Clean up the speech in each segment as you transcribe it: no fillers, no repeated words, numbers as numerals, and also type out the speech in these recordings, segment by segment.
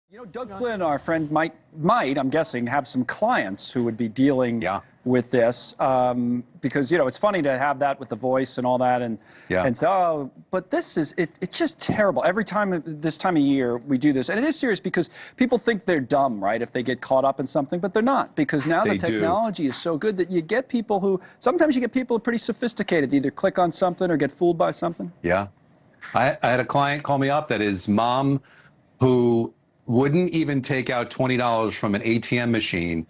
You know, Doug Flynn, our friend, might, I'm guessing, have some clients who would be dealing with this because, you know, it's funny to have that with the voice and all that and say, oh, but this is, it's just terrible. Every time, this time of year, we do this. And it is serious because people think they're dumb, right, if they get caught up in something, but they're not because now the technology is so good that you get people who, sometimes you get people who are pretty sophisticated, either click on something or get fooled by something. Yeah. I had a client call me up that his mom, who wouldn't even take out $20 from an ATM machine,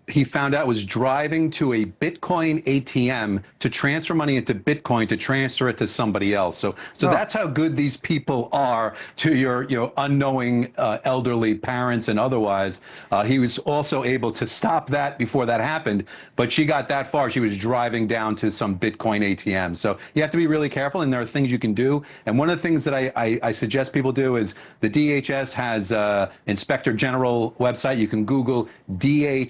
he found out was driving to a Bitcoin ATM to transfer money into Bitcoin to transfer it to somebody else. So that's how good these people are to your unknowing elderly parents and otherwise. He was also able to stop that before that happened, but she got that far. She was driving down to some Bitcoin ATM. So you have to be really careful, and there are things you can do. And one of the things that I suggest people do is the DHS has Inspector General website. You can Google DHSOIG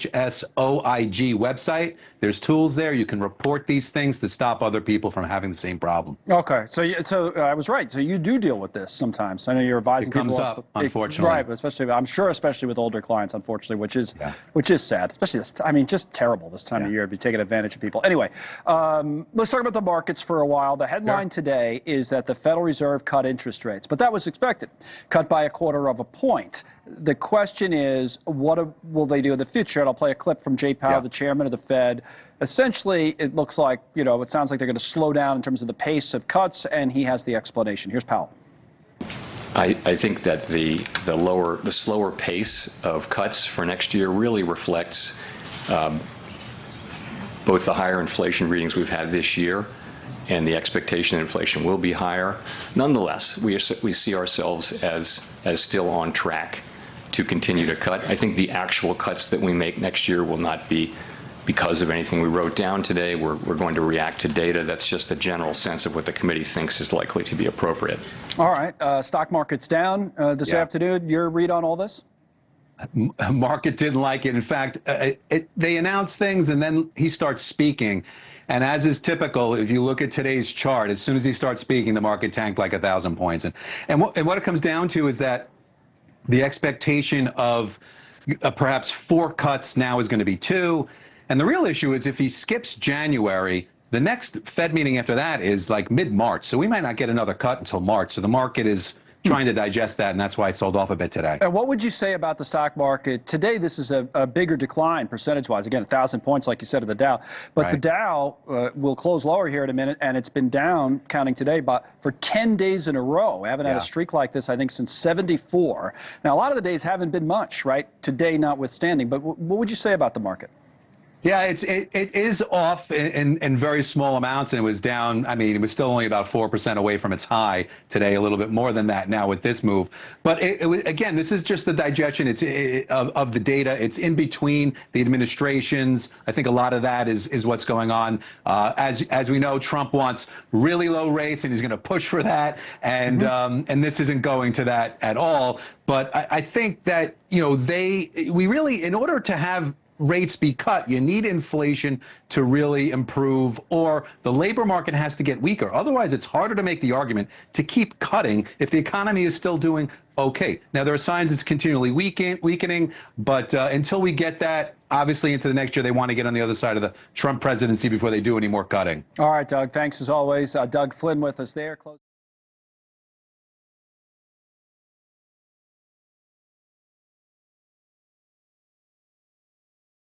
website. There's tools there. You can report these things to stop other people from having the same problem. Okay, so I was right. So you do deal with this sometimes. I know you're advising people. It comes up, unfortunately. Right, especially I'm sure, especially with older clients, unfortunately, which is sad. Especially this, I mean, just terrible this time of year to be taking advantage of people. Anyway, let's talk about the markets for a while. The headline today is that the Federal Reserve cut interest rates, but that was expected, cut by 1/4 of a point. The question is, what will they do in the future? And I'll play a clip from JPOW, the chairman of the Fed. Essentially, it looks like, you know, it sounds like they're going to slow down in terms of the pace of cuts, and he has the explanation. Here's Powell. I think that the slower pace of cuts for next year really reflects both the higher inflation readings we've had this year and the expectation that inflation will be higher. Nonetheless, we see ourselves as still on track to continue to cut. I think the actual cuts that we make next year will not be because of anything we wrote down today. We're going to react to data. That's just a general sense of what the committee thinks is likely to be appropriate. All right. Stock market's down this afternoon. Your read on all this? Market didn't like it. In fact, they announce things and then he starts speaking. And as is typical, if you look at today's chart, as soon as he starts speaking, the market tanked like 1,000 points. And what it comes down to is that the expectation of perhaps 4 cuts now is going to be 2. And the real issue is if he skips January, the next Fed meeting after that is like mid-March. So we might not get another cut until March. So the market is trying to digest that, and that's why it sold off a bit today. And what would you say about the stock market today? This is a bigger decline percentage-wise. Again, 1,000 points, like you said, of the Dow. But the Dow will close lower here in a minute, and it's been down, counting today, but for 10 days in a row. We haven't had a streak like this, I think, since '74. Now, a lot of the days haven't been much, right? Today notwithstanding. But what would you say about the market? Yeah, it is off in very small amounts, and it was down. I mean, it was still only about 4% away from its high today, a little bit more than that now with this move. But again, this is just the digestion of the data. It's in between the administrations. I think a lot of that is what's going on. As we know, Trump wants really low rates, and he's going to push for that. And and this isn't going to that at all. But I think that, you know, we really, in order to have rates be cut, you need inflation to really improve, or the labor market has to get weaker. Otherwise, it's harder to make the argument to keep cutting if the economy is still doing okay. Now, there are signs it's continually weakening, but until we get that, obviously, into the next year, they want to get on the other side of the Trump presidency before they do any more cutting. All right, Doug, thanks as always. Doug Flynn with us there.